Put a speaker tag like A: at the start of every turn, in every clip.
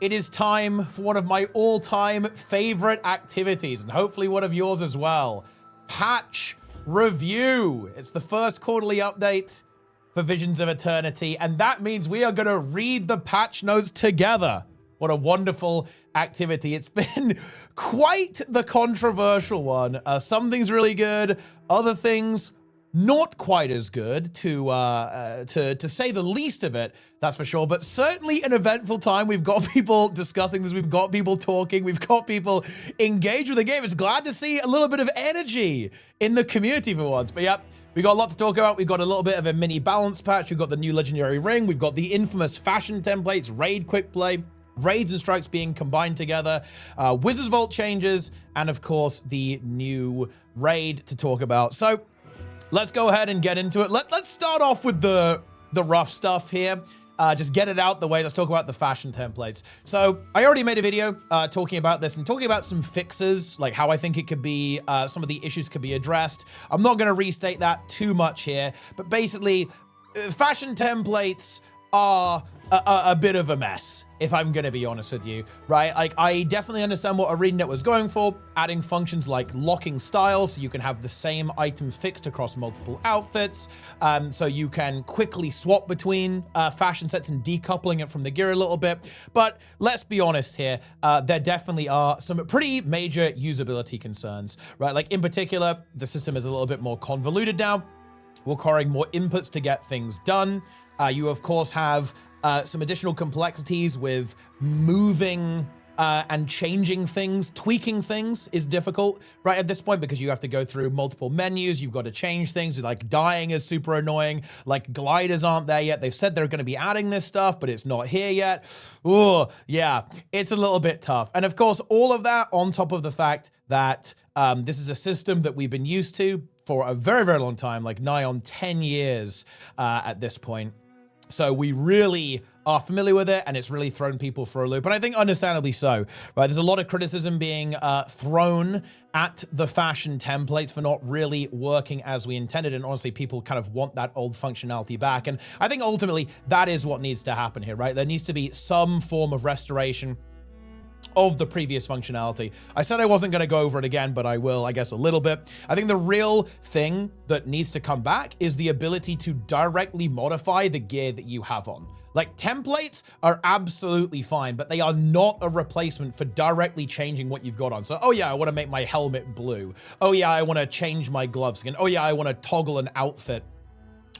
A: it is time for one of my all-time favorite activities, and hopefully one of yours as well. Patch review. It's the first quarterly update for Visions of Eternity, and that means we are going to read the patch notes together. What a wonderful activity. It's been quite the controversial one. Some things really good, other things not quite as good, to say the least of it, that's for sure. But certainly an eventful time. We've got people discussing this. We've got people talking. We've got people engaged with the game. It's glad to see a little bit of energy in the community for once. But yep, we got a lot to talk about. We've got a little bit of a mini balance patch. We've got the new legendary ring. We've got the infamous fashion templates, raid quick play, raids and strikes being combined together, Wizard's Vault changes, and of course the new raid to talk about. So let's go ahead and get into it. Let's start off with the rough stuff here. Just get it out the way. Let's talk about the fashion templates. So I already made a video talking about this and talking about some fixes, like how I think it could be, some of the issues could be addressed. I'm not going to restate that too much here, but basically fashion templates are a bit of a mess, if I'm going to be honest with you, right? Like, I definitely understand what ArenaNet was going for, adding functions like locking styles, so you can have the same item fixed across multiple outfits, so you can quickly swap between fashion sets and decoupling it from the gear a little bit. But let's be honest here, there definitely are some pretty major usability concerns, right? Like, in particular, the system is a little bit more convoluted now, requiring more inputs to get things done. You, of course, have some additional complexities with moving and changing things. Tweaking things is difficult, right, at this point, because you have to go through multiple menus. You've got to change things. Like, dying is super annoying. Like, gliders aren't there yet. They've said they're going to be adding this stuff, but it's not here yet. Oh, yeah, it's a little bit tough. And, of course, all of that on top of the fact that this is a system that we've been used to for a very, very long time, like nigh on 10 years at this point. So we really are familiar with it, and it's really thrown people for a loop. And I think understandably so, right? There's a lot of criticism being thrown at the fashion templates for not really working as we intended. And honestly, people kind of want that old functionality back. And I think ultimately that is what needs to happen here, right? There needs to be some form of restoration of the previous functionality. I said I wasn't going to go over it again, but I will, I guess, a little bit. I think the real thing that needs to come back is the ability to directly modify the gear that you have on. Like, templates are absolutely fine, but they are not a replacement for directly changing what you've got on. So, oh yeah, I want to make my helmet blue. Oh yeah, I want to change my gloves again. Oh yeah, I want to toggle an outfit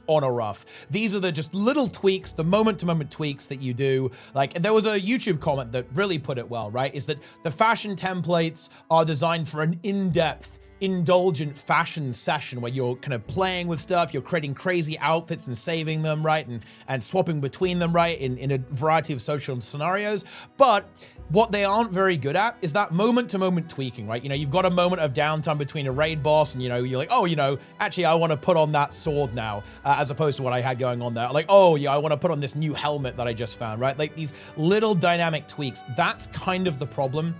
A: on a rough. These are the just little tweaks, the moment-to-moment tweaks that you do. Like, there was a YouTube comment that really put it well, right? Is that the fashion templates are designed for an in-depth, indulgent fashion session where you're kind of playing with stuff, you're creating crazy outfits and saving them, right? And swapping between them, right? In a variety of social scenarios. But what they aren't very good at is that moment-to-moment tweaking, right? You know, you've got a moment of downtime between a raid boss and, you know, you're like, oh, you know, actually, I want to put on that sword now, as opposed to what I had going on there. Like, oh, yeah, I want to put on this new helmet that I just found, right? Like, these little dynamic tweaks, that's kind of the problem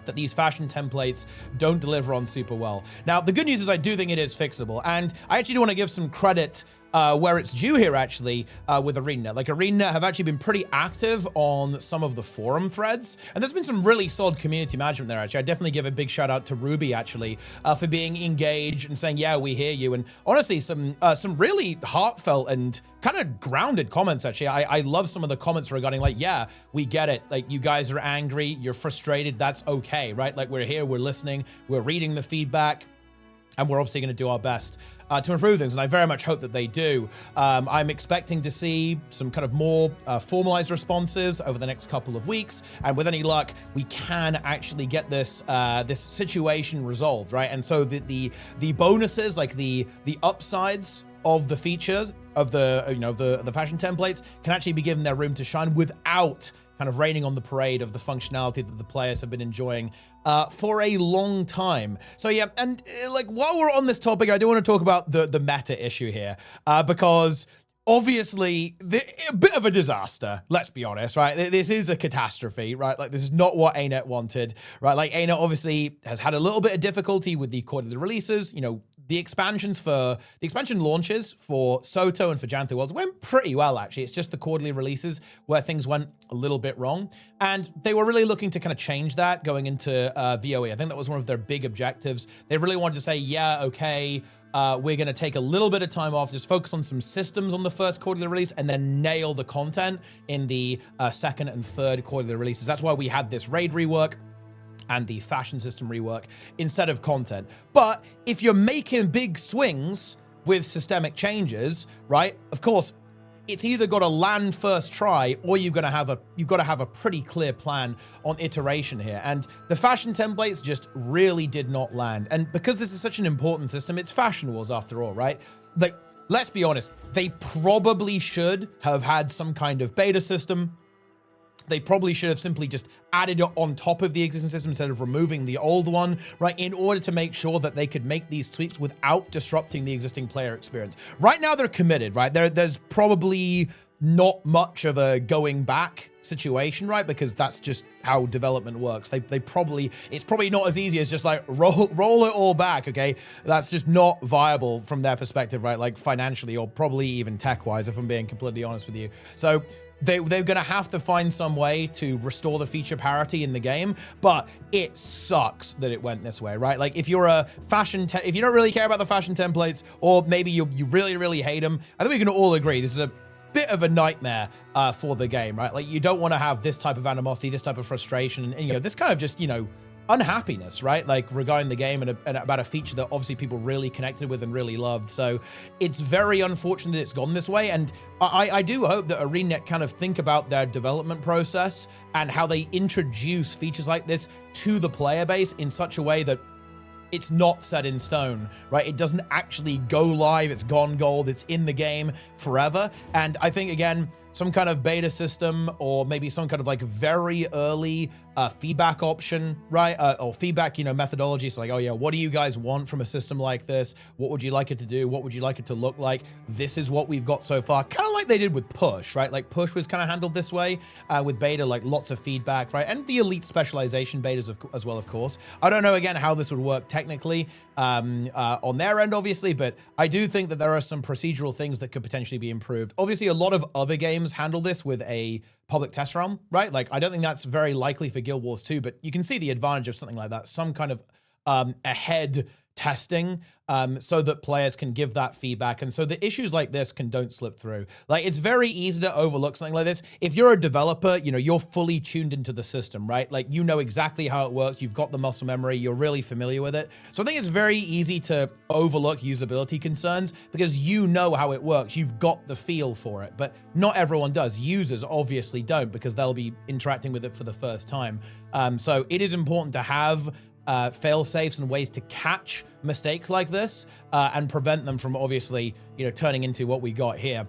A: that these fashion templates don't deliver on super well. Now, the good news is I do think it is fixable, and I actually do want to give some credit where it's due here, actually, with ArenaNet. Like, ArenaNet have actually been pretty active on some of the forum threads, and there's been some really solid community management there, actually. I definitely give a big shout out to Ruby, actually, for being engaged and saying, yeah, we hear you. And honestly, some really heartfelt and kind of grounded comments, actually. I love some of the comments regarding, like, yeah, we get it. Like, you guys are angry, you're frustrated, that's okay, right? Like, we're here, we're listening, we're reading the feedback, and we're obviously going to do our best to improve things, and I very much hope that they do. I'm expecting to see some kind of more formalized responses over the next couple of weeks, and with any luck, we can actually get this this situation resolved, right? And so the bonuses, like the upsides of the features of the, you know, the fashion templates can actually be given their room to shine without kind of raining on the parade of the functionality that the players have been enjoying for a long time. So yeah, and like, while we're on this topic, I do want to talk about the meta issue here, because obviously a bit of a disaster, let's be honest, right? This is a catastrophe, right? Like, this is not what ArenaNet wanted, right? Like, ArenaNet obviously has had a little bit of difficulty with the quarterly releases. You know, the expansion launches for Soto and for Jantho Worlds went pretty well, actually. It's just the quarterly releases where things went a little bit wrong. And they were really looking to kind of change that going into VOE. I think that was one of their big objectives. They really wanted to say, yeah, okay, we're going to take a little bit of time off, just focus on some systems on the first quarterly release, and then nail the content in the second and third quarterly releases. That's why we had this raid rework and the fashion system rework instead of content. But if you're making big swings with systemic changes, right, of course, it's either got to land first try, or you've got to have a pretty clear plan on iteration here. And the fashion templates just really did not land. And because this is such an important system, it's Fashion Wars after all, right? Like, let's be honest, they probably should have had some kind of beta system. They probably should have simply just added it on top of the existing system instead of removing the old one, right? In order to make sure that they could make these tweaks without disrupting the existing player experience. Right now, they're committed, right? There's probably not much of a going back situation, right? Because that's just how development works. It's probably not as easy as just like roll it all back, okay? That's just not viable from their perspective, right? Like financially or probably even tech-wise, if I'm being completely honest with you. So they're going to have to find some way to restore the feature parity in the game, but it sucks that it went this way, right? Like if you're a if you don't really care about the fashion templates, or maybe you really, really hate them, I think we can all agree this is a bit of a nightmare for the game, right? Like you don't want to have this type of animosity, this type of frustration, and you know, this kind of just, you know, unhappiness, right? Like regarding the game and about a feature that obviously people really connected with and really loved. So it's very unfortunate that it's gone this way. And I do hope that ArenaNet kind of think about their development process and how they introduce features like this to the player base in such a way that it's not set in stone, right? It doesn't actually go live. It's gone gold. It's in the game forever. And I think, again, some kind of beta system or maybe some kind of like very early feedback option, right? Or feedback, you know, methodology. So like, oh yeah, what do you guys want from a system like this? What would you like it to do? What would you like it to look like? This is what we've got so far. Kind of like they did with Push, right? Like Push was kind of handled this way with beta, like lots of feedback, right? And the elite specialization betas as well, of course. I don't know, again, how this would work technically on their end, obviously, but I do think that there are some procedural things that could potentially be improved. Obviously, a lot of other games handle this with a public test realm, right? Like, I don't think that's very likely for Guild Wars 2, but you can see the advantage of something like that, some kind of ahead testing so that players can give that feedback. And so the issues like this don't slip through. Like, it's very easy to overlook something like this. If you're a developer, you know, you're fully tuned into the system, right? Like, you know exactly how it works. You've got the muscle memory. You're really familiar with it. So I think it's very easy to overlook usability concerns because you know how it works. You've got the feel for it, but not everyone does. Users obviously don't because they'll be interacting with it for the first time. So it is important to have fail safes and ways to catch mistakes like this and prevent them from obviously, you know, turning into what we got here,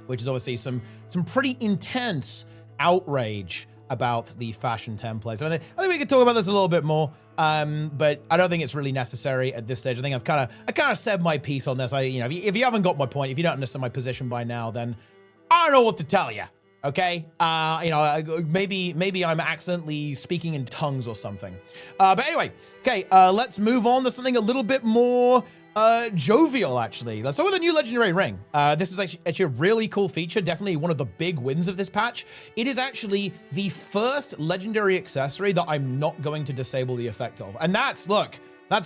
A: which is obviously some pretty intense outrage about the fashion templates. And I think we could talk about this a little bit more, but I don't think it's really necessary at this stage. I think I kind of said my piece on this. You know, if you haven't got my point, if you don't understand my position by now, then I don't know what to tell you. Okay, you know, maybe I'm accidentally speaking in tongues or something. But anyway, okay, let's move on to something a little bit more jovial, actually. Let's start with a new legendary ring. This is actually a really cool feature, definitely one of the big wins of this patch. It is actually the first legendary accessory that I'm not going to disable the effect of. And that's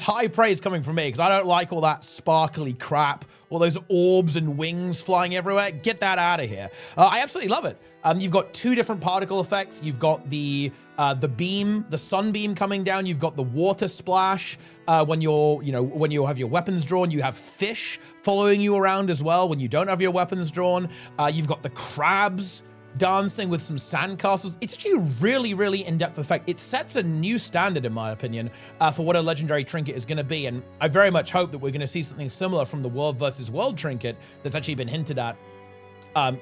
A: high praise coming from me because I don't like all that sparkly crap, all those orbs and wings flying everywhere. Get that out of here. I absolutely love it. You've got two different particle effects. You've got the beam, the sunbeam coming down. You've got the water splash when when you have your weapons drawn. You have fish following you around as well when you don't have your weapons drawn. You've got the crabs dancing with some sandcastles. It's actually a really, really in-depth effect. It sets a new standard, in my opinion, for what a legendary trinket is going to be. And I very much hope that we're going to see something similar from the World versus World trinket that's actually been hinted at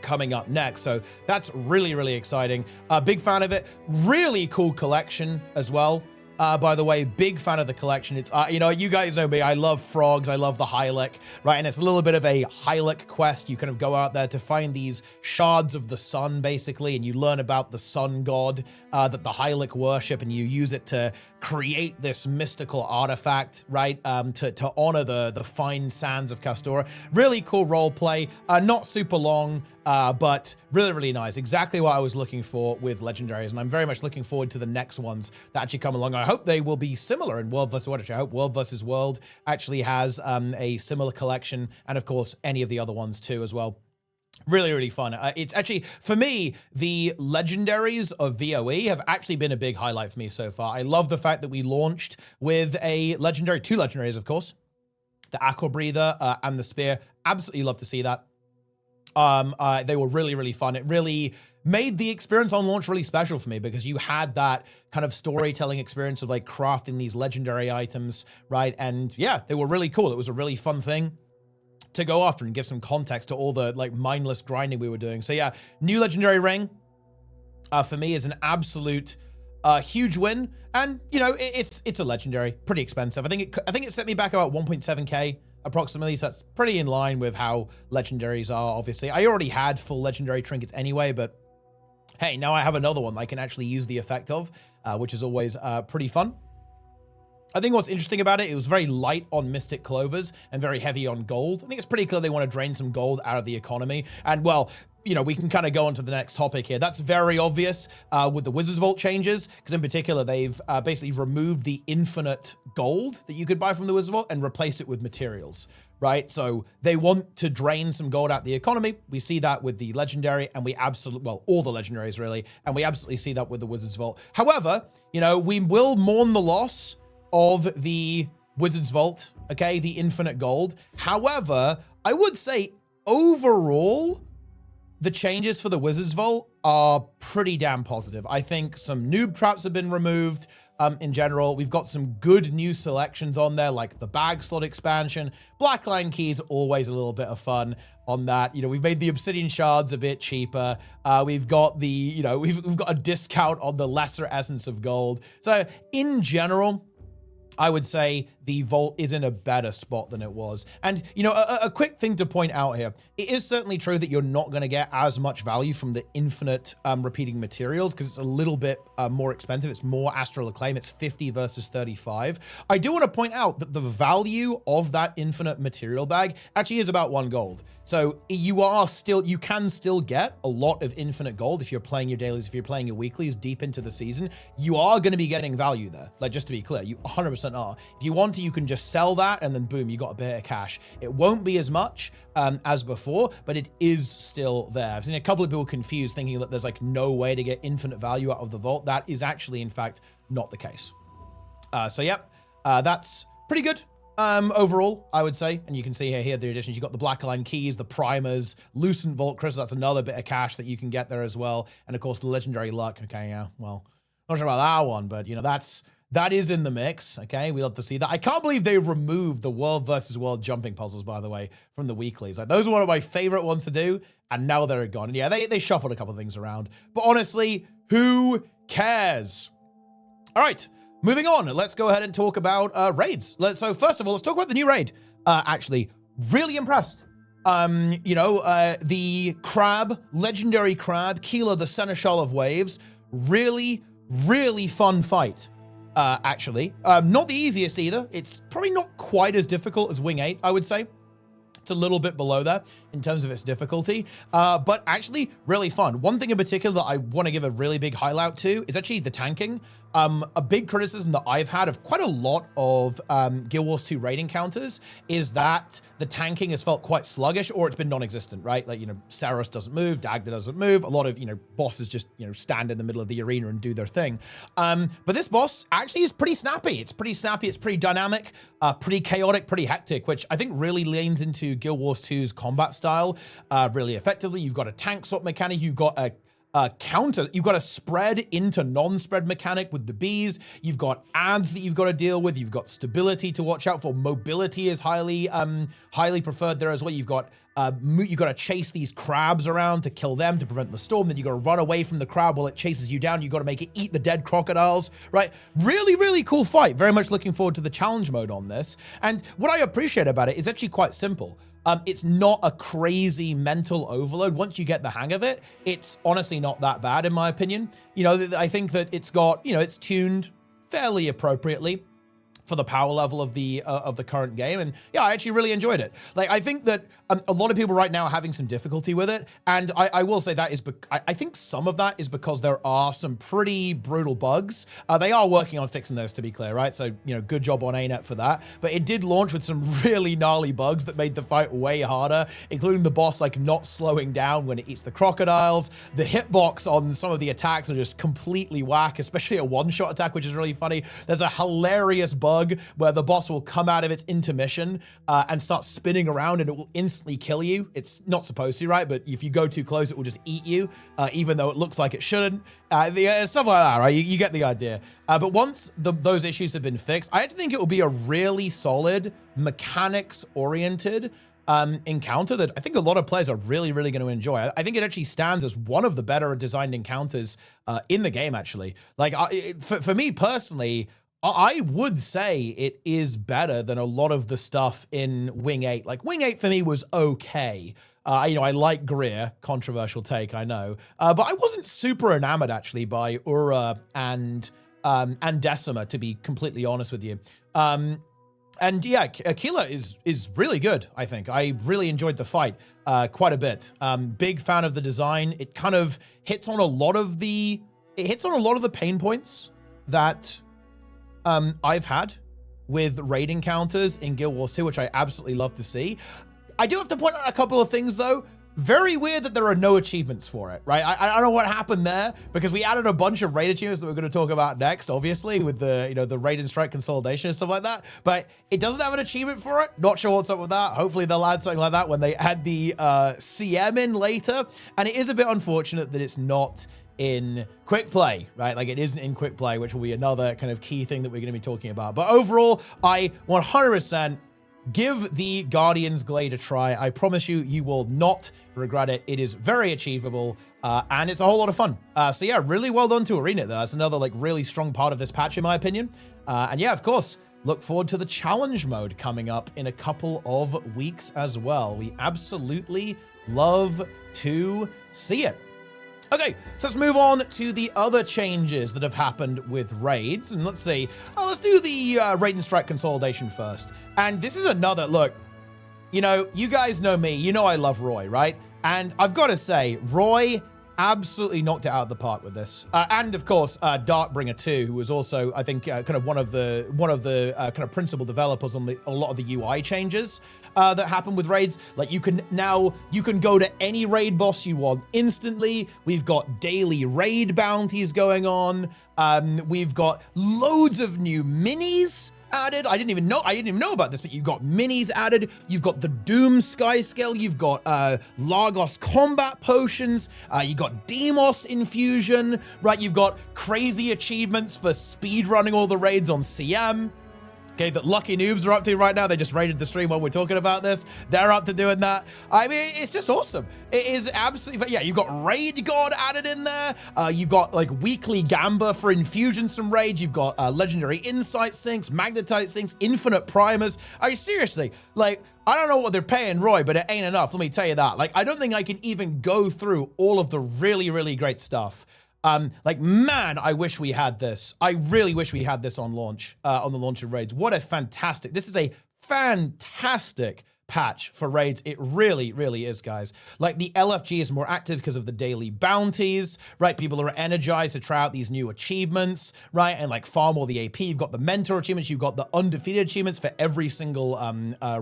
A: coming up next. So that's really, really exciting. Big fan of it. Really cool collection as well. by the way. Big fan of the collection. It's, you know, you guys know me. I love frogs. I love the Hylic, right? And it's a little bit of a Hylic quest. You kind of go out there to find these shards of the sun, basically, and you learn about the sun god that the Hylic worship, and you use it to create this mystical artifact, right? To honor the fine sands of Castora. Really cool role play. Not super long, but really, really nice. Exactly what I was looking for with legendaries, and I'm very much looking forward to the next ones that actually come along. I hope they will be similar in World vs. World. Actually, I hope World vs. World actually has a similar collection, and of course, any of the other ones too as well. Really, really fun. It's actually, for me, the legendaries of VOE have actually been a big highlight for me so far. I love the fact that we launched with a legendary, 2 legendaries, of course, the Aqua Breather and the Spear. Absolutely love to see that. They were really, really fun. It really made the experience on launch really special for me because you had that kind of storytelling experience of like crafting these legendary items, right? And yeah, they were really cool. It was a really fun thing to go after and give some context to all the like mindless grinding we were doing. So yeah, new legendary ring for me is an absolute huge win. And you know, it's a legendary, pretty expensive. I think it set me back about 1.7k approximately. So that's pretty in line with how legendaries are. Obviously, I already had full legendary trinkets anyway, but hey, now I have another one that I can actually use the effect of, which is always pretty fun. I think what's interesting about it, it was very light on Mystic Clovers and very heavy on gold. I think it's pretty clear they want to drain some gold out of the economy. And well, you know, we can kind of go on to the next topic here. That's very obvious with the Wizard's Vault changes, because in particular, they've basically removed the infinite gold that you could buy from the Wizard's Vault and replaced it with materials, right? So they want to drain some gold out the economy. We see that with the legendary, and we absolutely, well, all the legendaries really, and we absolutely see that with the Wizard's Vault. However, you know, we will mourn the loss of the Wizard's Vault, okay, the infinite gold. However, I would say overall, the changes for the Wizard's Vault are pretty damn positive. I think some noob traps have been removed. In general, we've got some good new selections on there, like the bag slot expansion. Blackline keys, always a little bit of fun on that. You know, we've made the obsidian shards a bit cheaper. We've got the, you know, we've got a discount on the lesser essence of gold. So in general, I would say the vault is in a better spot than it was. And, you know, a quick thing to point out here. It is certainly true that you're not going to get as much value from the infinite repeating materials because it's a little bit more expensive. It's more Astral Acclaim. It's 50 versus 35. I do want to point out that the value of that infinite material bag actually is about 1 gold. So you can still get a lot of infinite gold if you're playing your dailies, if you're playing your weeklies deep into the season. You are going to be getting value there. Like, just to be clear, you 100% are. If you want to, you can just sell that and then boom, you got a bit of cash. It won't be as much as before, but it is still there. I've seen a couple of people confused thinking that there's like no way to get infinite value out of the vault. That is actually, in fact, not the case. So yep, that's pretty good. Overall, I would say, and you can see here the additions. You got the Blackline keys, the primers, Lucent Vault Crystal. That's another bit of cash that you can get there as well. And of course, the legendary luck. Okay, yeah, well, not sure about that one, but you know, that is in the mix. Okay, we love to see that. I can't believe they removed the World versus World jumping puzzles, by the way, from the weeklies. Like, those are one of my favorite ones to do, and now they're gone. And yeah, they shuffled a couple of things around, but honestly, who cares? All right. Moving on, let's go ahead and talk about raids. So first of all, let's talk about the new raid. Actually, really impressed. You know, the crab, legendary crab, Keela the Seneschal of Waves. Really, really fun fight, actually. Not the easiest either. It's probably not quite as difficult as Wing 8, I would say. It's a little bit below that in terms of its difficulty, but actually really fun. One thing in particular that I want to give a really big highlight to is actually the tanking. A big criticism that I've had of quite a lot of Guild Wars 2 raid encounters is that the tanking has felt quite sluggish, or it's been non-existent, right? Like, you know, Saros doesn't move, Dagda doesn't move. A lot of, you know, bosses just, you know, stand in the middle of the arena and do their thing. But this boss actually is pretty snappy. It's pretty snappy. It's pretty dynamic, pretty chaotic, pretty hectic, which I think really leans into Guild Wars 2's combat style really effectively. You've got a tank swap mechanic. You've got a counter. You've got a spread into non-spread mechanic with the bees. You've got ads that you've got to deal with. You've got stability to watch out for. Mobility is highly preferred there as well. You've got You got to chase these crabs around to kill them to prevent the storm. Then you got to run away from the crab while it chases you down. You got to make it eat the dead crocodiles, right? Really, really cool fight. Very much looking forward to the challenge mode on this. And what I appreciate about it is actually quite simple. It's not a crazy mental overload. Once you get the hang of it, it's honestly not that bad in my opinion. You know, I think that it's got, you know, it's tuned fairly appropriately for the power level of the current game. And yeah, I actually really enjoyed it. Like, I think that a lot of people right now are having some difficulty with it. And I will say that is, I think some of that is because there are some pretty brutal bugs. They are working on fixing those, to be clear, right? So, you know, good job on ArenaNet for that. But it did launch with some really gnarly bugs that made the fight way harder, including the boss, like, not slowing down when it eats the crocodiles. The hitbox on some of the attacks are just completely whack, especially a one-shot attack, which is really funny. There's a hilarious bug where the boss will come out of its intermission and start spinning around, and it will instantly kill you. It's not supposed to, right? But if you go too close, it will just eat you, even though it looks like it shouldn't. Stuff like that, right? You get the idea. But once those issues have been fixed, I actually think it will be a really solid, mechanics-oriented encounter that I think a lot of players are really, really going to enjoy. I think it actually stands as one of the better designed encounters in the game, actually. Like, for me personally, I would say it is better than a lot of the stuff in Wing 8. Like, Wing 8 for me was okay. You know, I like Greer, controversial take, I know. But I wasn't super enamored, actually, by Ura and Decima, to be completely honest with you. And yeah, Aquila is really good, I think. I really enjoyed the fight quite a bit. Big fan of the design. It kind of hits on a lot of the pain points that I've had with raid encounters in Guild Wars 2, which I absolutely love to see. I do have to point out a couple of things, though. Very weird that there are no achievements for it, right? I don't know what happened there, because we added a bunch of raid achievements that we're going to talk about next, obviously, with the, you know, the raid and strike consolidation and stuff like that. But it doesn't have an achievement for it. Not sure what's up with that. Hopefully they'll add something like that when they add the CM in later. And it is a bit unfortunate that it's not in Quickplay, right? Like, it isn't in Quickplay, which will be another kind of key thing that we're going to be talking about. But overall, I 100% give the Guardian's Glade a try. I promise you, you will not regret it. It is very achievable, and it's a whole lot of fun. So yeah, really well done to ArenaNet there. That's another, like, really strong part of this patch, in my opinion. And yeah, of course, look forward to the challenge mode coming up in a couple of weeks as well. We absolutely love to see it. Okay, so let's move on to the other changes that have happened with raids. And let's see, let's do the raid and strike consolidation first. And this is another, look, you know, you guys know me, you know I love Roy, right? And I've got to say, Roy absolutely knocked it out of the park with this. And of course, Darkbringer 2, who was also, I think, kind of one of the kind of principal developers on a lot of the UI changes that happened with raids. Like, you can go to any raid boss you want instantly. We've got daily raid bounties going on. We've got loads of new minis added. I didn't even know about this, but you've got minis added. You've got the Doom Sky Scale. You've got Lagos combat potions. You got Demos infusion, right? You've got crazy achievements for speed running all the raids on CM. Okay, that lucky noobs are up to right now. They just raided the stream while we're talking about this. They're up to doing that. I mean, it's just awesome. It is absolutely, yeah, you've got Raid God added in there. You've got, like, weekly Gamba for infusions from raids. You've got legendary insight sinks, magnetite sinks, infinite primers. I mean, seriously, like, I don't know what they're paying Roy, but it ain't enough. Let me tell you that. Like, I don't think I can even go through all of the really, really great stuff. Like, man, I wish we had this. I really wish we had this on launch, on the launch of raids. What a fantastic, this is a fantastic patch for raids. It really, really is, guys. Like, the LFG is more active because of the daily bounties, right? People are energized to try out these new achievements, right? And, like, farm all the AP. You've got the mentor achievements. You've got the undefeated achievements for every single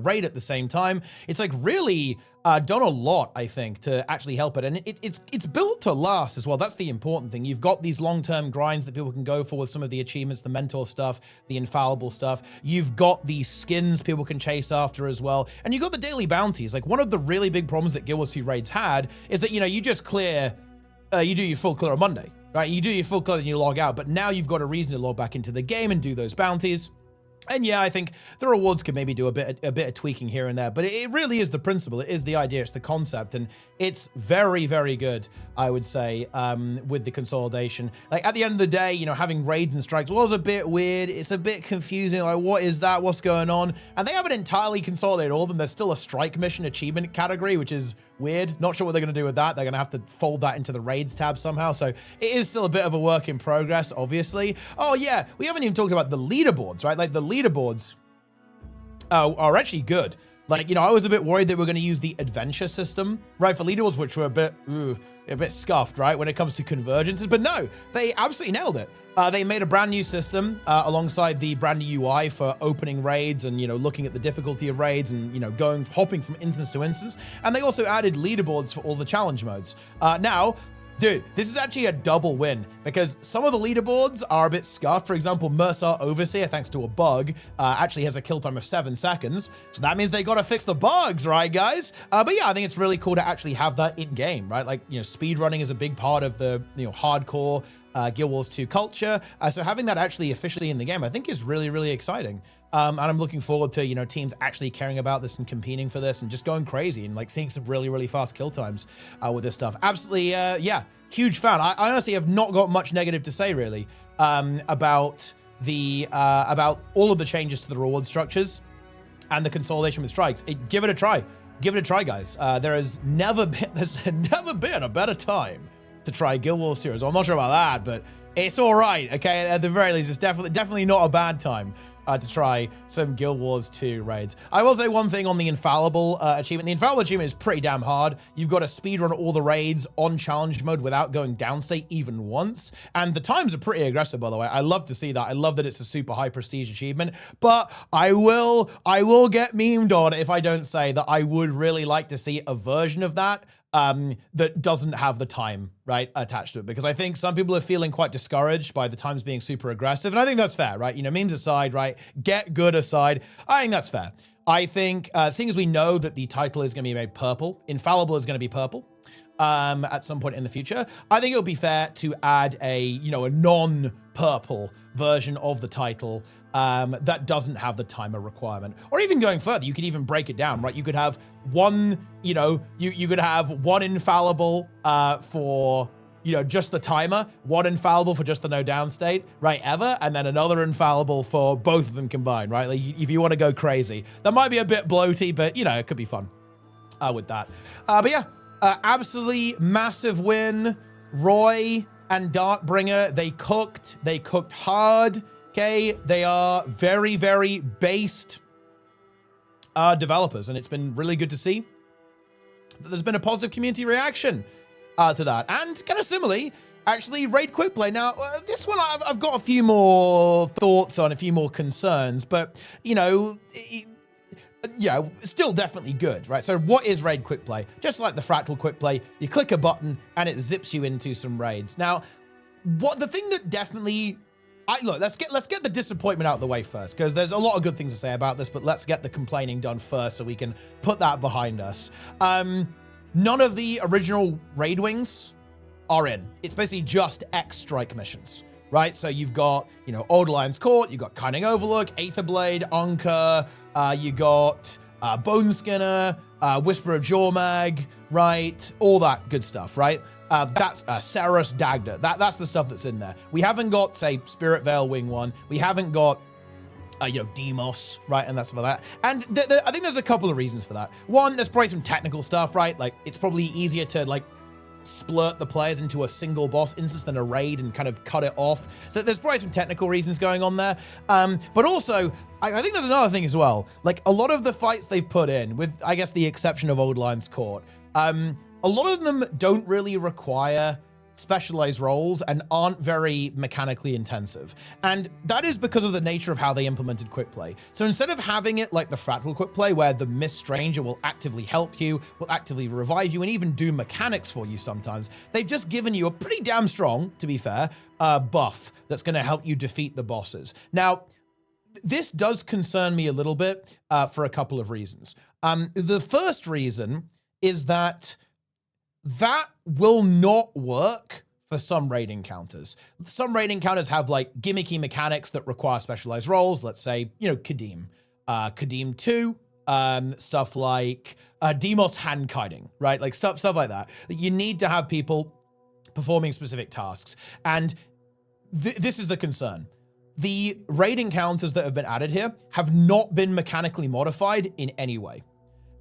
A: raid at the same time. It's, like, really done a lot, I think, to actually help it. And it's built to last as well. That's the important thing. You've got these long-term grinds that people can go for with some of the achievements, the mentor stuff, the infallible stuff. You've got these skins people can chase after as well. And you've got the daily bounties. Like, one of the really big problems that Guild Wars 2 raids had is that, you know, you just clear, you do your full clear on Monday, right? You do your full clear and you log out. But now you've got a reason to log back into the game and do those bounties. And yeah, I think the rewards could maybe do a bit of tweaking here and there, but it really is the principle. It is the idea. It's the concept, and it's very, very good, I would say, with the consolidation. Like at the end of the day, you know, having raids and strikes was a bit weird. It's a bit confusing. Like, what is that? What's going on? And they haven't entirely consolidated all of them. There's still a strike mission achievement category, which is weird. Not sure what they're going to do with that. They're going to have to fold that into the raids tab somehow. So it is still a bit of a work in progress, obviously. Oh yeah, we haven't even talked about the leaderboards, right? Like the leaderboards are actually good. Like, you know, I was a bit worried that we're going to use the adventure system, right, for leaderboards, which were a bit scuffed, right, when it comes to convergences. But no, they absolutely nailed it. They made a brand new system alongside the brand new UI for opening raids and, you know, looking at the difficulty of raids and, you know, hopping from instance to instance. And they also added leaderboards for all the challenge modes. Now, dude, this is actually a double win because some of the leaderboards are a bit scuffed. For example, Mercer Overseer, thanks to a bug, actually has a kill time of 7 seconds. So that means they got to fix the bugs, right, guys? But yeah, I think it's really cool to actually have that in game, right? Like, you know, speed running is a big part of the, you know, hardcore Guild Wars 2 culture. So having that actually officially in the game, I think is really, really exciting. And I'm looking forward to, you know, teams actually caring about this and competing for this and just going crazy and like seeing some really, really fast kill times with this stuff. Absolutely, yeah, huge fan. I honestly have not got much negative to say really about all of the changes to the reward structures and the consolidation with strikes. Give it a try. Give it a try, guys. There's never been a better time to try Guild Wars 2. I'm not sure about that, but it's all right, okay? At the very least, it's definitely not a bad time to try some Guild Wars 2 raids. I will say one thing on the Infallible achievement. The Infallible achievement is pretty damn hard. You've got to speedrun all the raids on challenge mode without going downstate even once. And the times are pretty aggressive, by the way. I love to see that. I love that it's a super high prestige achievement. But I will get memed on if I don't say that I would really like to see a version of that that doesn't have the time, right, attached to it. Because I think some people are feeling quite discouraged by the times being super aggressive. And I think that's fair, right? You know, memes aside, right? Get good aside. I think that's fair. I think, seeing as we know that the title is going to be made purple, Infallible is going to be purple at some point in the future, I think it would be fair to add a, you know, a non-purple version of the title that doesn't have the timer requirement. Or even going further, you could even break it down, right? You could have one, you know, you could have one Infallible for, you know, just the timer, one Infallible for just the no downstate, right, ever, and then another Infallible for both of them combined, right? Like, if you want to go crazy. That might be a bit bloaty, but, you know, it could be fun with that. But yeah, absolutely massive win. Roy and Darkbringer, they cooked hard. Okay, they are very, very based developers, and it's been really good to see that there's been a positive community reaction to that. And kind of similarly, actually, Raid Quickplay. Now, this one I've got a few more thoughts on, a few more concerns, but, you know, yeah, still definitely good, right? So what is Raid Quickplay? Just like the Fractal Quickplay, you click a button and it zips you into some raids. Now, the thing that definitely... look, let's get the disappointment out of the way first, because there's a lot of good things to say about this, but let's get the complaining done first so we can put that behind us. None of the original raid wings are in. It's basically just X-Strike missions, right? So you've got, you know, Old Alliance Court, you got Cunning Overlook, Aetherblade, Anka, you got Bone Skinner, Whisper of Jormag, right? All that good stuff, right? That's Ceres Dagda. That's the stuff that's in there. We haven't got, say, Spirit Veil Wing 1. We haven't got, you know, Demos, right? And that's for that. And I think there's a couple of reasons for that. One, there's probably some technical stuff, right? Like, it's probably easier to, like, splurt the players into a single boss instance than a raid and kind of cut it off. So there's probably some technical reasons going on there. But also, I think there's another thing as well. Like, a lot of the fights they've put in, with, I guess, the exception of Old Alliance Court, a lot of them don't really require specialized roles and aren't very mechanically intensive. And that is because of the nature of how they implemented Quickplay. So instead of having it like the Fractal Quickplay, where the Mist Stranger will actively help you, will actively revive you, and even do mechanics for you sometimes, they've just given you a pretty damn strong, to be fair, buff that's going to help you defeat the bosses. Now, this does concern me a little bit for a couple of reasons. The first reason is that will not work for some raid encounters. Some raid encounters have like gimmicky mechanics that require specialized roles. Let's say, you know, Kadim. Kadim 2, stuff like Demos hand kiting, right? Like stuff like that. You need to have people performing specific tasks. And this is the concern. The raid encounters that have been added here have not been mechanically modified in any way.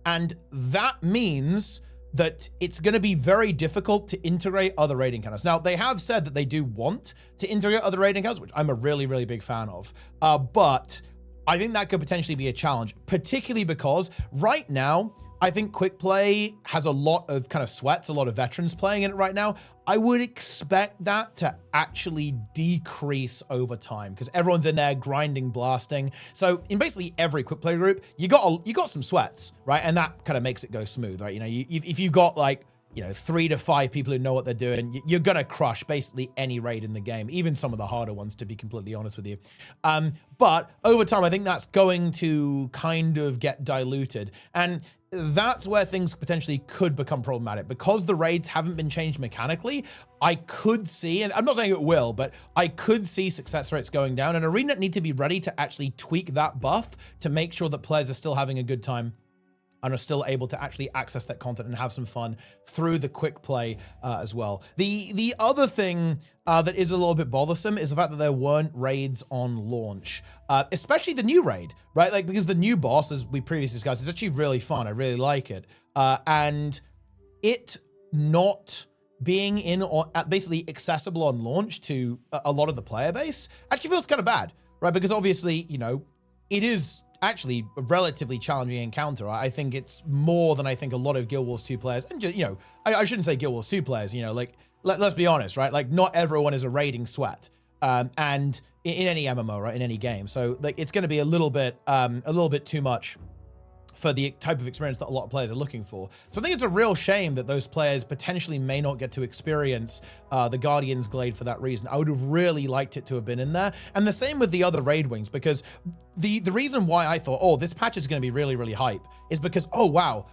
A: And that means that it's going to be very difficult to integrate other raid encounters. Now, they have said that they do want to integrate other raid encounters, which I'm a really, really big fan of. But I think that could potentially be a challenge, particularly because right now, I think Quickplay has a lot of kind of sweats, a lot of veterans playing in it right now. I would expect that to actually decrease over time because everyone's in there grinding, blasting. So in basically every Quickplay group, you got some sweats, right? And that kind of makes it go smooth, right? You know, if you got like, you know, 3 to 5 people who know what they're doing, you're gonna crush basically any raid in the game, even some of the harder ones, to be completely honest with you. But over time, I think that's going to kind of get diluted. And that's where things potentially could become problematic. Because the raids haven't been changed mechanically, I could see, and I'm not saying it will, but I could see success rates going down, and ArenaNet need to be ready to actually tweak that buff to make sure that players are still having a good time and are still able to actually access that content and have some fun through the quick play as well. The other thing that is a little bit bothersome is the fact that there weren't raids on launch, especially the new raid, right? Like, because the new boss, as we previously discussed, is actually really fun. I really like it. And it not being in or basically accessible on launch to a lot of the player base actually feels kind of bad, right? Because obviously, you know, it is actually a relatively challenging encounter. I think it's more than I think a lot of Guild Wars 2 players, and just, you know, I shouldn't say Guild Wars 2 players, you know, like, let's be honest, right? Like, not everyone is a raiding sweat, and in any MMO, right, in any game. So like, it's going to be a little bit too much for the type of experience that a lot of players are looking for. So I think it's a real shame that those players potentially may not get to experience the Guardian's Glade for that reason. I would have really liked it to have been in there. And the same with the other raid wings, because the reason why I thought, oh, this patch is going to be really, really hype is because, oh, wow,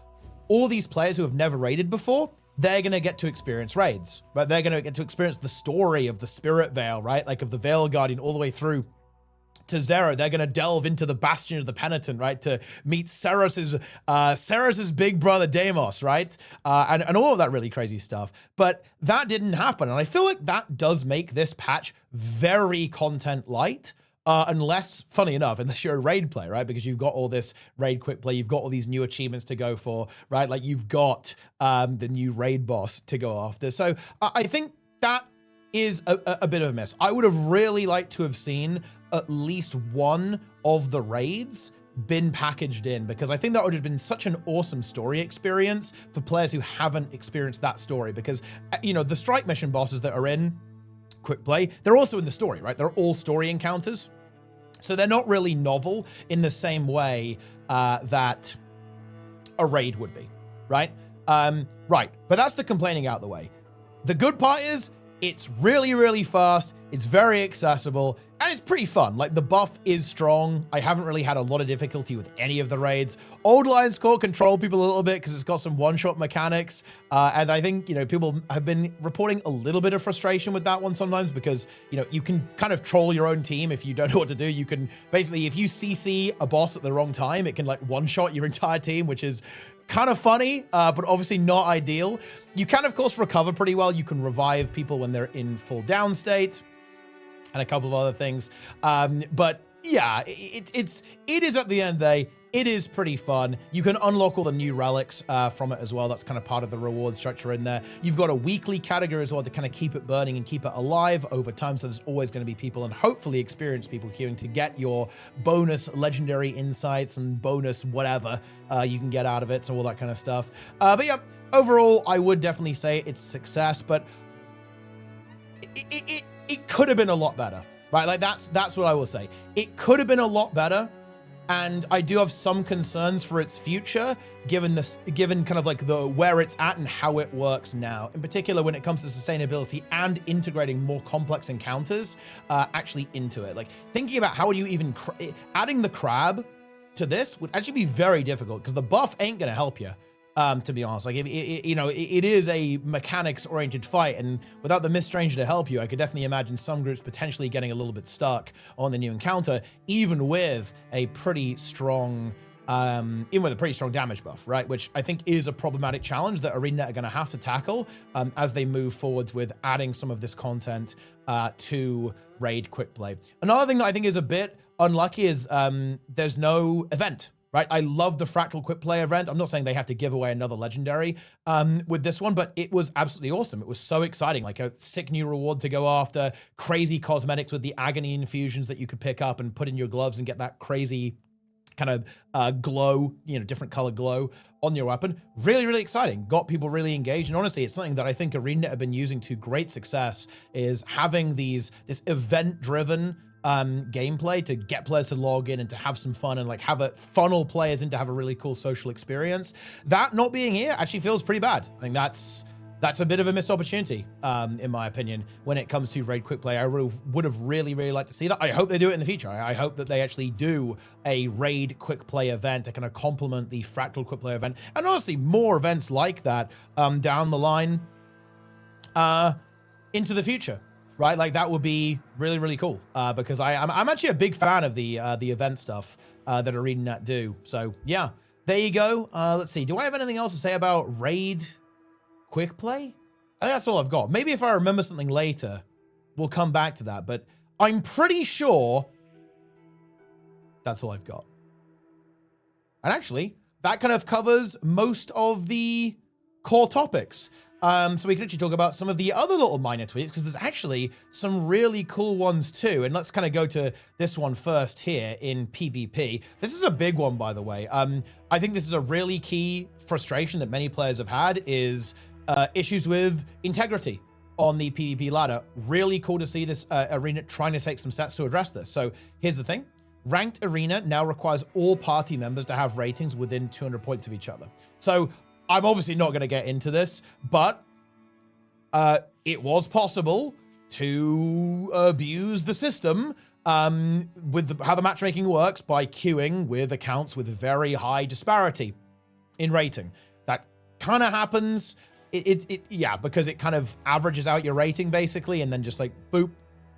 A: all these players who have never raided before, they're going to get to experience raids, right? They're going to get to experience the story of the Spirit Veil, right? Like of the Veil Guardian all the way through to Zero. They're going to delve into the Bastion of the Penitent, right? To meet Ceros's big brother Deimos, right? And all of that really crazy stuff. But that didn't happen. And I feel like that does make this patch very content light. Unless, funny enough, unless you're a raid play, right? Because you've got all this raid quick play, you've got all these new achievements to go for, right? Like you've got the new raid boss to go after. So I think that is a bit of a miss. I would have really liked to have seen at least one of the raids been packaged in, because I think that would have been such an awesome story experience for players who haven't experienced that story. Because, you know, the strike mission bosses that are in quick play, they're also in the story, right? They're all story encounters. So they're not really novel in the same way that a raid would be, right? Right, but that's the complaining out the way. The good part is it's really, really fast. It's very accessible and it's pretty fun. Like the buff is strong. I haven't really had a lot of difficulty with any of the raids. Old Lion's Court control people a little bit because it's got some one-shot mechanics. And I think, you know, people have been reporting a little bit of frustration with that one sometimes because, you know, you can kind of troll your own team if you don't know what to do. You can basically, if you CC a boss at the wrong time, it can like one-shot your entire team, which is kind of funny, but obviously not ideal. You can, of course, recover pretty well. You can revive people when they're in full down state and a couple of other things. But yeah, it is at the end of the day, it is pretty fun. You can unlock all the new relics from it as well. That's kind of part of the reward structure in there. You've got a weekly category as well to kind of keep it burning and keep it alive over time. So there's always going to be people and hopefully experienced people queuing to get your bonus legendary insights and bonus whatever you can get out of it. So all that kind of stuff. But yeah, overall, I would definitely say it's a success, but it could have been a lot better, right? Like that's what I will say. It could have been a lot better. And I do have some concerns for its future, given kind of like where it's at and how it works now. In particular, when it comes to sustainability and integrating more complex encounters actually into it. Like thinking about how would you even adding the crab to this would actually be very difficult because the buff ain't gonna help you. to be honest. Like, you know, it is a mechanics-oriented fight, and without the Mist Stranger to help you, I could definitely imagine some groups potentially getting a little bit stuck on the new encounter, even with a pretty strong, damage buff, right? Which I think is a problematic challenge that ArenaNet are going to have to tackle as they move forwards with adding some of this content to Raid Quickplay. Another thing that I think is a bit unlucky is there's no event. Right, I love the Fractal Quickplay event. I'm not saying they have to give away another legendary with this one, but it was absolutely awesome. It was so exciting, like a sick new reward to go after, crazy cosmetics with the agony infusions that you could pick up and put in your gloves and get that crazy kind of glow, you know, different color glow on your weapon. Really, really exciting. Got people really engaged. And honestly, it's something that I think ArenaNet have been using to great success, is having this event-driven gameplay to get players to log in and to have some fun and like have a funnel players in to have a really cool social experience. That not being here actually feels pretty bad. I think that's a bit of a missed opportunity, in my opinion, when it comes to Raid Quickplay. I would have really, really liked to see that. I hope they do it in the future. I hope that they actually do a Raid Quickplay event to kind of complement the Fractal Quickplay event, and honestly, more events like that down the line into the future. Right, like that would be really, really cool because I'm actually a big fan of the event stuff that ArenaNet do. So yeah, there you go. Let's see. Do I have anything else to say about Raid Quickplay? I think that's all I've got. Maybe if I remember something later, we'll come back to that. But I'm pretty sure that's all I've got. And actually, that kind of covers most of the core topics. So we can actually talk about some of the other little minor tweaks, because there's actually some really cool ones too. And let's kind of go to this one first here in PvP. This is a big one, by the way. I think this is a really key frustration that many players have had, is issues with integrity on the PvP ladder. Really cool to see this arena trying to take some steps to address this. So here's the thing. Ranked Arena now requires all party members to have ratings within 200 points of each other. So I'm obviously not going to get into this, but it was possible to abuse the system with how the matchmaking works by queuing with accounts with very high disparity in rating. That kind of happens, yeah, because it kind of averages out your rating basically, and then just like boop,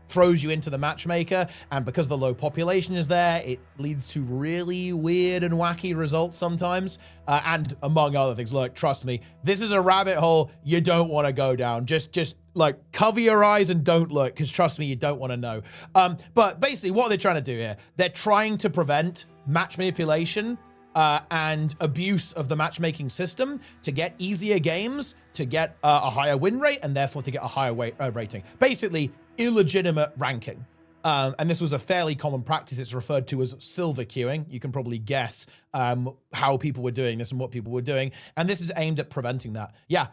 A: throws you into the matchmaker, and because the low population is there, it leads to really weird and wacky results sometimes, and among other things. Look, trust me, this is a rabbit hole you don't want to go down. Just like cover your eyes and don't look, because trust me, you don't want to know. But basically what they're trying to do here, they're trying to prevent match manipulation and abuse of the matchmaking system to get easier games, to get a higher win rate, and therefore to get a higher rating. Basically, illegitimate ranking. And this was a fairly common practice. It's referred to as silver queuing. You can probably guess how people were doing this and what people were doing. And this is aimed at preventing that. Yeah,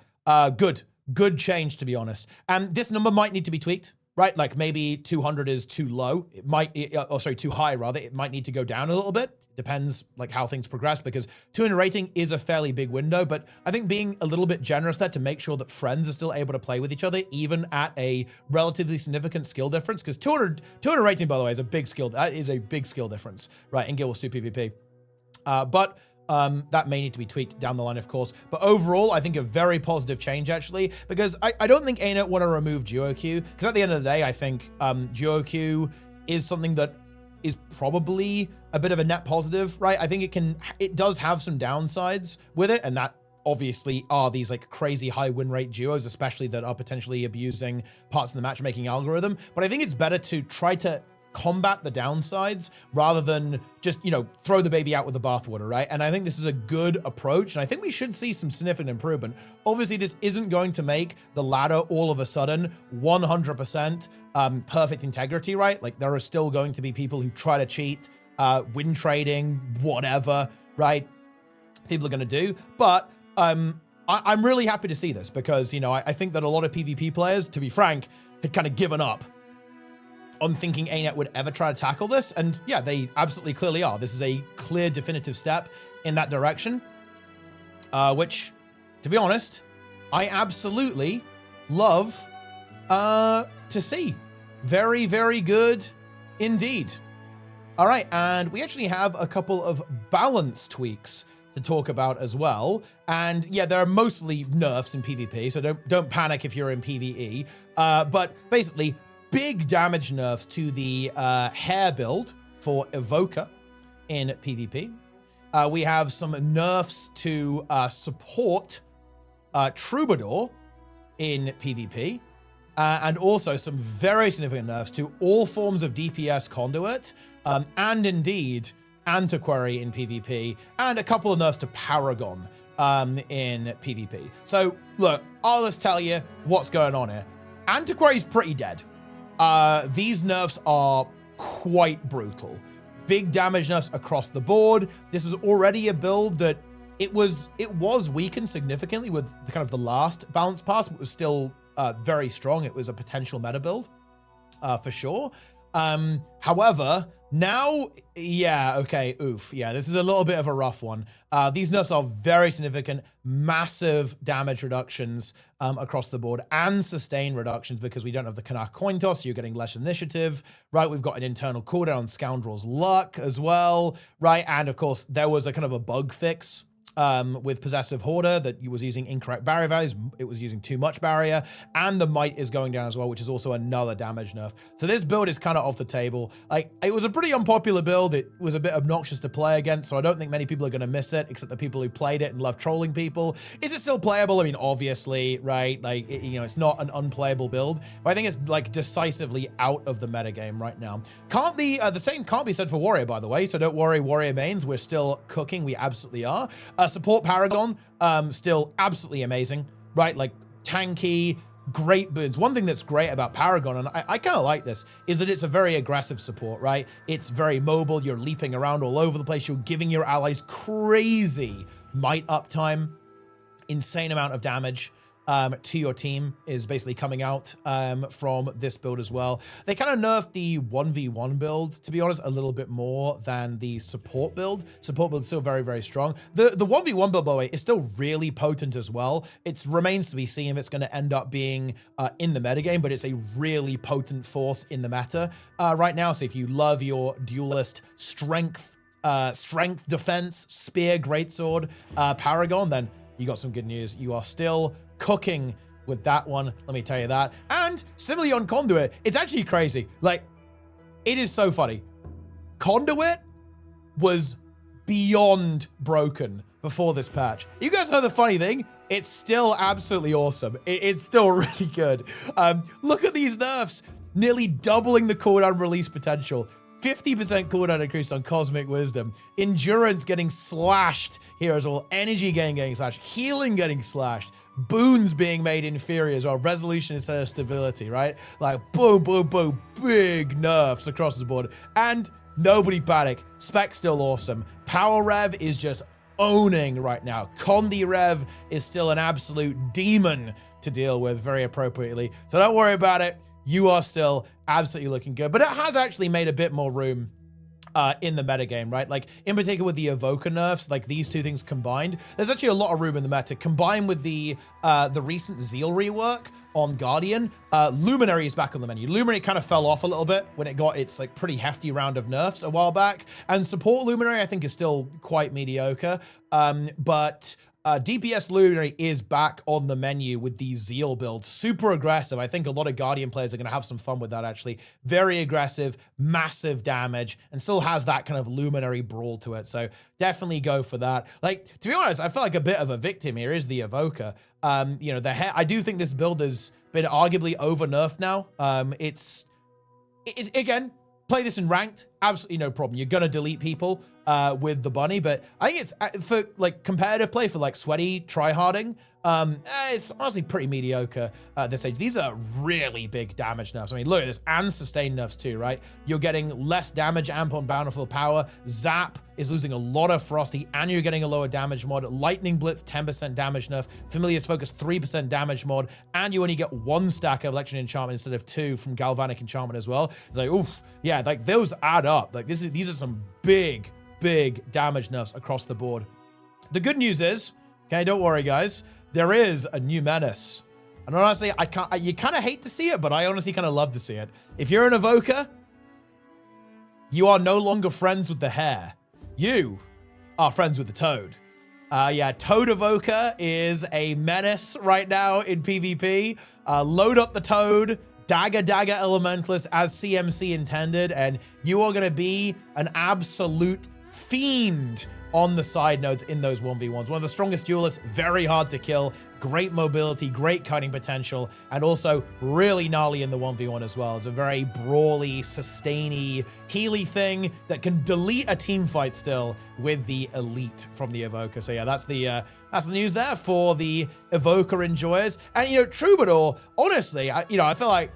A: good change, to be honest. And this number might need to be tweaked, right? Like maybe 200 is too low. It might, too high rather. It might need to go down a little bit. Depends like how things progress, because 200 rating is a fairly big window, but I think being a little bit generous there to make sure that friends are still able to play with each other, even at a relatively significant skill difference, because 200 rating, by the way, is a big skill. That is a big skill difference, right, in Guild Wars 2 PvP. But that may need to be tweaked down the line, of course. But overall, I think a very positive change, actually, because I don't think ArenaNet want to remove duo queue, because at the end of the day, I think duo queue is something that is probably a bit of a net positive, right? I think it does have some downsides with it, and that obviously are these like crazy high win rate duos, especially that are potentially abusing parts of the matchmaking algorithm. But I think it's better to try to combat the downsides rather than just, you know, throw the baby out with the bathwater, right? And I think this is a good approach, and I think we should see some significant improvement. Obviously, this isn't going to make the ladder all of a sudden 100% perfect integrity, right? Like there are still going to be people who try to cheat, win trading, whatever, right? People are going to do, but I'm really happy to see this because, you know, I think that a lot of PvP players, to be frank, had kind of given up on thinking ArenaNet would ever try to tackle this. And yeah, they absolutely clearly are. This is a clear, definitive step in that direction, which, to be honest, I absolutely love to see. Very, very good indeed. All right, and we actually have a couple of balance tweaks to talk about as well. And yeah, there are mostly nerfs in PvP, so don't panic if you're in PvE. But basically, big damage nerfs to the hair build for Evoker in PvP. We have some nerfs to support Troubadour in PvP. And also some very significant nerfs to all forms of DPS Conduit, and indeed Antiquary in PvP, and a couple of nerfs to Paragon in PvP. So look, I'll just tell you what's going on here. Antiquary's pretty dead. These nerfs are quite brutal. Big damage nerfs across the board. This was already a build that it was weakened significantly with the kind of the last balance pass, but was still very strong. It was a potential meta build for sure. However, now, yeah, okay, oof. Yeah, this is a little bit of a rough one. These nerfs are very significant, massive damage reductions across the board and sustain reductions because we don't have the Canuck coin toss, so you're getting less initiative, right? We've got an internal cooldown on Scoundrel's Luck as well, right? And of course, there was a kind of a bug fix with Possessive Hoarder that was using incorrect barrier values. It was using too much barrier, and the might is going down as well, which is also another damage nerf. So this build is kind of off the table. Like, it was a pretty unpopular build. It was a bit obnoxious to play against, so I don't think many people are going to miss it, except the people who played it and love trolling people. Is it still playable? I mean, obviously, right? Like, you know, it's not an unplayable build, but I think it's like decisively out of the metagame right now. Can't be, the same can't be said for Warrior, by the way, so don't worry, Warrior mains, we're still cooking. We absolutely are. Support Paragon, still absolutely amazing, right? Like tanky, great boons. One thing that's great about Paragon, and I kind of like this, is that it's a very aggressive support, right? It's very mobile. You're leaping around all over the place. You're giving your allies crazy might uptime, insane amount of damage to your team is basically coming out from this build as well. They kind of nerfed the 1v1 build, to be honest, a little bit more than the support build. Support build is still very, very strong. The 1v1 build, by the way, is still really potent as well. It remains to be seen if it's going to end up being in the metagame, but it's a really potent force in the meta right now. So if you love your duelist strength defense, spear, greatsword, Paragon, then you got some good news. You are still cooking with that one, let me tell you that. And similarly on Conduit, it's actually crazy. Like, it is so funny. Conduit was beyond broken before this patch. You guys know the funny thing? It's still absolutely awesome. It's still really good. Look at these nerfs. Nearly doubling the cooldown release potential. 50% cooldown increase on Cosmic Wisdom. Endurance getting slashed here as well. Energy getting slashed. Healing getting slashed. Boons being made inferior as well. Resolution instead of stability, right? Like, boom, boom, boom. Big nerfs across the board. And nobody panic. Spec's still awesome. Power Rev is just owning right now. Condi Rev is still an absolute demon to deal with very appropriately. So don't worry about it. You are still absolutely looking good. But it has actually made a bit more room in the metagame, right? Like, in particular with the Evoker nerfs, like these two things combined, there's actually a lot of room in the meta. Combined with the recent Zeal rework on Guardian, Luminary is back on the menu. Luminary kind of fell off a little bit when it got its like pretty hefty round of nerfs a while back. And support Luminary, I think, is still quite mediocre. But DPS Luminary is back on the menu with the Zeal build. Super aggressive. I think a lot of Guardian players are going to have some fun with that, actually. Very aggressive, massive damage, and still has that kind of Luminary brawl to it. So definitely go for that. Like, to be honest, I feel like a bit of a victim here is the Evoker. You know, I do think this build has been arguably over-nerfed now. It's again, play this in ranked, absolutely no problem. You're going to delete people with the bunny, but I think it's for like competitive play, for like sweaty tryharding, it's honestly pretty mediocre at this stage. These are really big damage nerfs. I mean, look at this, and sustain nerfs too, right? You're getting less damage amp on Bountiful Power. Zap is losing a lot of Frosty, and you're getting a lower damage mod. Lightning Blitz, 10% damage nerf. Familiar's Focus, 3% damage mod, and you only get 1 stack of Electric Enchantment instead of 2 from Galvanic Enchantment as well. It's like, oof, yeah, like those add up. Like these are some big damage nerfs across the board. The good news is, okay, don't worry guys, there is a new menace. And honestly, you kind of hate to see it, but I honestly kind of love to see it. If you're an Evoker, you are no longer friends with the hare. You are friends with the toad. Yeah, Toad Evoker is a menace right now in PvP. Load up the Toad, Dagger Elementalist as CMC intended, and you are going to be an absolute fiend on the side nodes in those 1v1s. One of the strongest duelists, very hard to kill, great mobility, great cutting potential, and also really gnarly in the 1v1 as well. It's a very brawly, sustainy, healy thing that can delete a team fight still with the elite from the Evoker. So yeah, that's the news there for the Evoker enjoyers. And you know, Troubadour, honestly, I feel like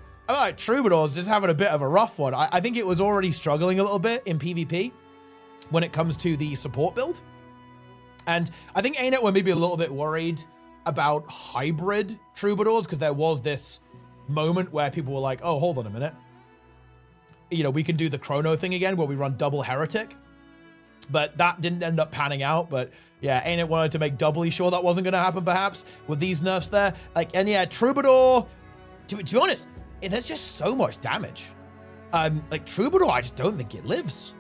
A: Troubadour's just having a bit of a rough one. I think it was already struggling a little bit in PvP when it comes to the support build. And I think ArenaNet were maybe a little bit worried about hybrid Troubadours, because there was this moment where people were like, oh, hold on a minute. You know, we can do the Chrono thing again where we run double Heretic. But that didn't end up panning out. But yeah, ArenaNet wanted to make doubly sure that wasn't going to happen perhaps with these nerfs there. Like, and yeah, Troubadour, to be honest, there's just so much damage. Like Troubadour, I just don't think it lives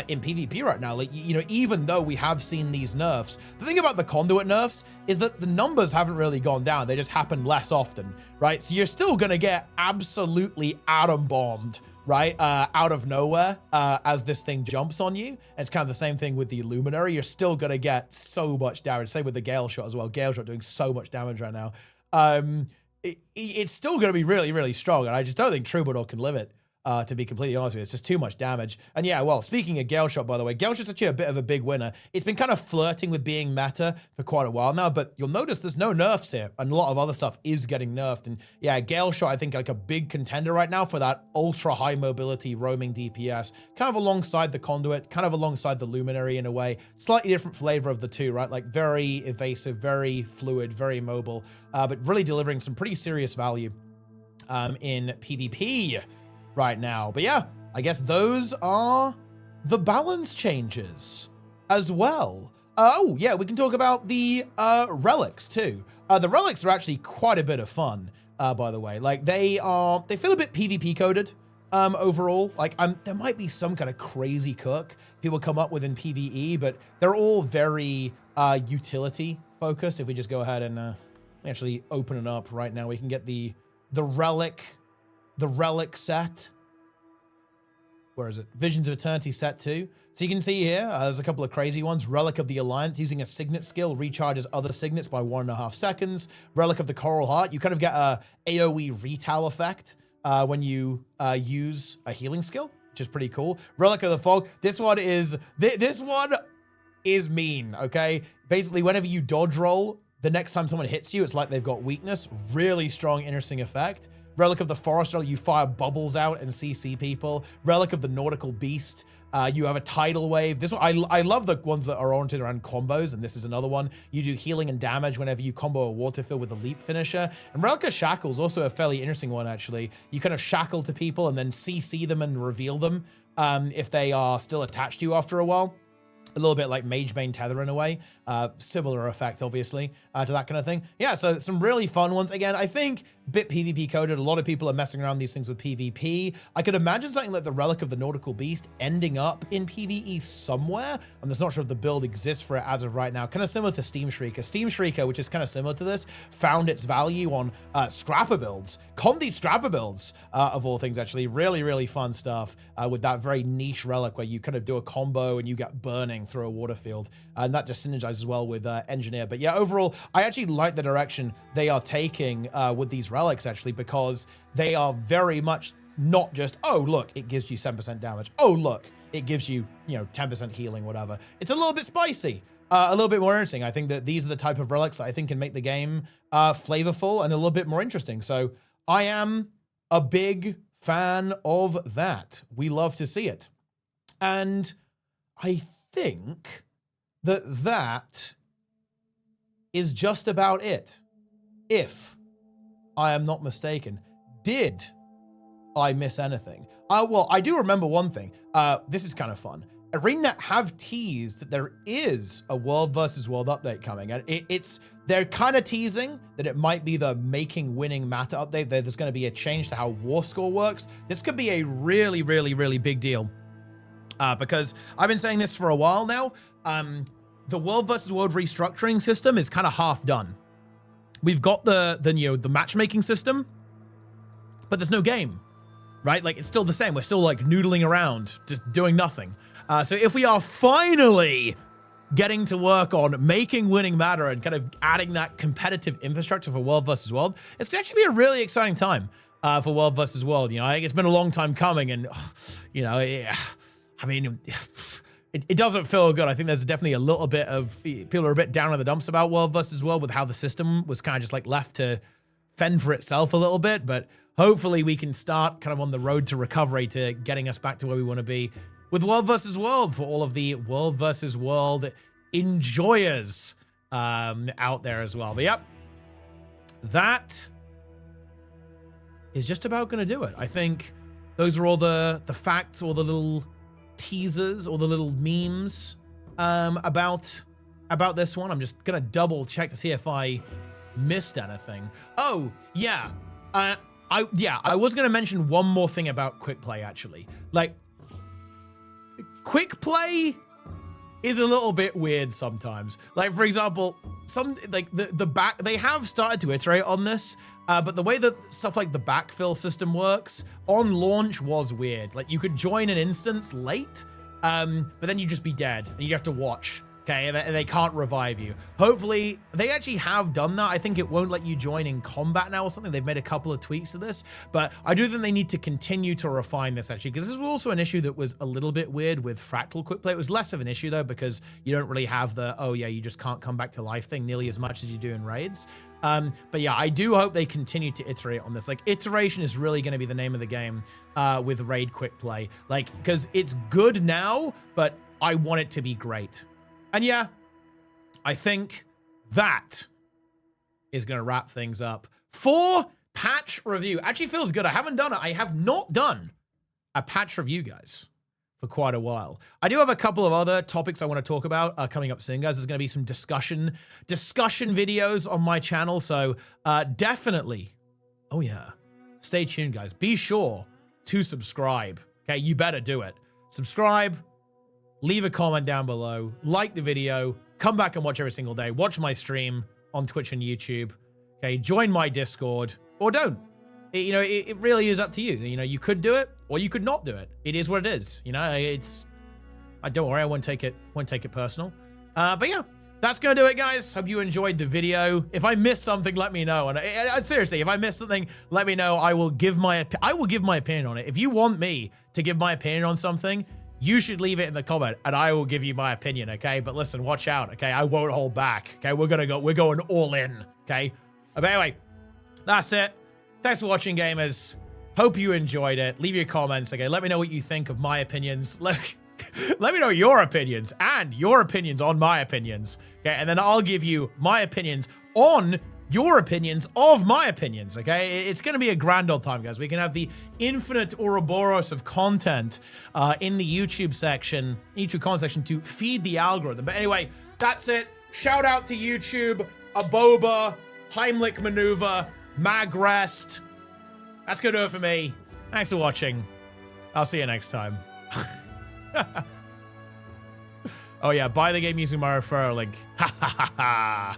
A: in PvP right now. Like, you know, even though we have seen these nerfs, the thing about the conduit nerfs is that the numbers haven't really gone down. They just happen less often, right? So you're still going to get absolutely atom bombed, right? Out of nowhere as this thing jumps on you. And it's kind of the same thing with the Luminary. You're still going to get so much damage. Same with the Gale Shot as well. Gale Shot doing so much damage right now. It's still going to be really, really strong. And I just don't think Troubadour can live it. To be completely honest with you, it's just too much damage. And yeah, well, speaking of Gale Shot, by the way, Gale Shot's actually a bit of a big winner. It's been kind of flirting with being meta for quite a while now, but you'll notice there's no nerfs here, and a lot of other stuff is getting nerfed. And yeah, Gale Shot, I think, like a big contender right now for that ultra high mobility roaming DPS, kind of alongside the Conduit, kind of alongside the Luminary in a way. Slightly different flavor of the two, right? Like very evasive, very fluid, very mobile, but really delivering some pretty serious value in PvP right now. But yeah, I guess those are the balance changes as well. Oh yeah, we can talk about the relics too. The relics are actually quite a bit of fun, by the way. Like they feel a bit PvP coded overall. Like there might be some kind of crazy cook people come up with in PvE, but they're all very utility focused. If we just go ahead and actually open it up right now, we can get the relic set. Where is it? Visions of Eternity set 2. So you can see here, there's a couple of crazy ones. Relic of the Alliance, using a signet skill, recharges other signets by 1.5 seconds. Relic of the Coral Heart, you kind of get a AoE retail effect when you use a healing skill, which is pretty cool. Relic of the Fog, this one is mean, okay? Basically, whenever you dodge roll, the next time someone hits you, it's like they've got weakness. Really strong, interesting effect. Relic of the Forest, you fire bubbles out and CC people. Relic of the Nautical Beast, you have a tidal wave. This one, I love the ones that are oriented around combos, and this is another one. You do healing and damage whenever you combo a water fill with a leap finisher. And Relic of Shackles, also a fairly interesting one, actually. You kind of shackle to people and then CC them and reveal them if they are still attached to you after a while. A little bit like Magebane Tether in a way. Similar effect, obviously, to that kind of thing. Yeah, so some really fun ones. Again, I think bit PvP coded. A lot of people are messing around these things with PvP. I could imagine something like the Relic of the Nautical Beast ending up in PvE somewhere. I'm just not sure if the build exists for it as of right now. Kind of similar to Steam Shrieker. Steam Shrieker, which is kind of similar to this, found its value on Scrapper builds. Condi Scrapper builds, of all things, actually. Really, really fun stuff with that very niche relic where you kind of do a combo and you get burning through a water field. And that just synergizes well with Engineer. But yeah, overall, I actually like the direction they are taking with these relics, actually, because they are very much not just, oh, look, it gives you 7% damage. Oh, look, it gives you, 10% healing, whatever. It's a little bit spicy, a little bit more interesting. I think that these are the type of relics that I think can make the game flavorful and a little bit more interesting. So I am a big fan of that. We love to see it. And I think that is just about it, if I am not mistaken. Did I miss anything? Well, I do remember one thing. This is kind of fun. ArenaNet have teased that there is a World versus World update coming, and they're kind of teasing that it might be the making winning meta update. There's going to be a change to how war score works. This could be a really, really, really big deal, because I've been saying this for a while now. the world versus world restructuring system is kind of half done. We've got the matchmaking system, but there's no game, right? Like, it's still the same. We're still like noodling around, just doing nothing. So if we are finally getting to work on making winning matter and kind of adding that competitive infrastructure for world versus world, it's going to actually be a really exciting time for world versus world. You know, I think it's been a long time coming, and you know, I mean, it doesn't feel good. I think there's definitely a little bit of people are a bit down in the dumps about world versus world with how the system was kind of just like left to fend for itself a little bit. But hopefully we can start kind of on the road to recovery to getting us back to where we want to be with world versus world for all of the world versus world enjoyers out there as well. But yep, that is just about going to do it. I think those are all the facts, or the little teasers, or the little memes about this one. I'm just gonna double check to see if I missed anything. Oh yeah, I was gonna mention one more thing about Quickplay actually. Like, Quickplay is a little bit weird sometimes. Like, for example, they have started to iterate on this, but the way that stuff like the backfill system works on launch was weird. Like, you could join an instance late, but then you'd just be dead and you have to watch. Okay, and they can't revive you. Hopefully, they actually have done that. I think it won't let you join in combat now or something. They've made a couple of tweaks to this, but I do think they need to continue to refine this actually, because this was also an issue that was a little bit weird with Fractal Quickplay. It was less of an issue though, because you don't really have the, oh yeah, you just can't come back to life thing nearly as much as you do in raids. But yeah, I do hope they continue to iterate on this. Like, iteration is really going to be the name of the game with Raid Quickplay. Like, because it's good now, but I want it to be great. And yeah, I think that is going to wrap things up for patch review. Actually feels good. I haven't done it. I have not done a patch review, guys, for quite a while. I do have a couple of other topics I want to talk about coming up soon, guys. There's going to be some discussion videos on my channel. So definitely, oh yeah, stay tuned, guys. Be sure to subscribe. Okay, you better do it. Subscribe. Leave a comment down below, like the video, come back and watch every single day, watch my stream on Twitch and YouTube, okay, join my Discord, or don't. It really is up to you. You know, you could do it, or you could not do it. It is what it is. You know, don't worry, I won't take it personal. But yeah, that's gonna do it, guys. Hope you enjoyed the video. If I missed something, let me know. And seriously, if I missed something, let me know. I will give my opinion on it. If you want me to give my opinion on something, you should leave it in the comment and I will give you my opinion, okay? But listen, watch out, okay? I won't hold back, okay? We're going all in, okay? But anyway, that's it. Thanks for watching, gamers. Hope you enjoyed it. Leave your comments, okay? Let me know what you think of my opinions. Let me know your opinions and your opinions on my opinions, okay? And then I'll give you my opinions on your opinions of my opinions, okay? It's going to be a grand old time, guys. We can have the infinite Ouroboros of content in the YouTube comment section to feed the algorithm. But anyway, that's it. Shout out to YouTube, Aboba, Heimlich Maneuver, Magrest. That's going to do it for me. Thanks for watching. I'll see you next time. Oh yeah, buy the game using my referral link. Ha ha ha ha.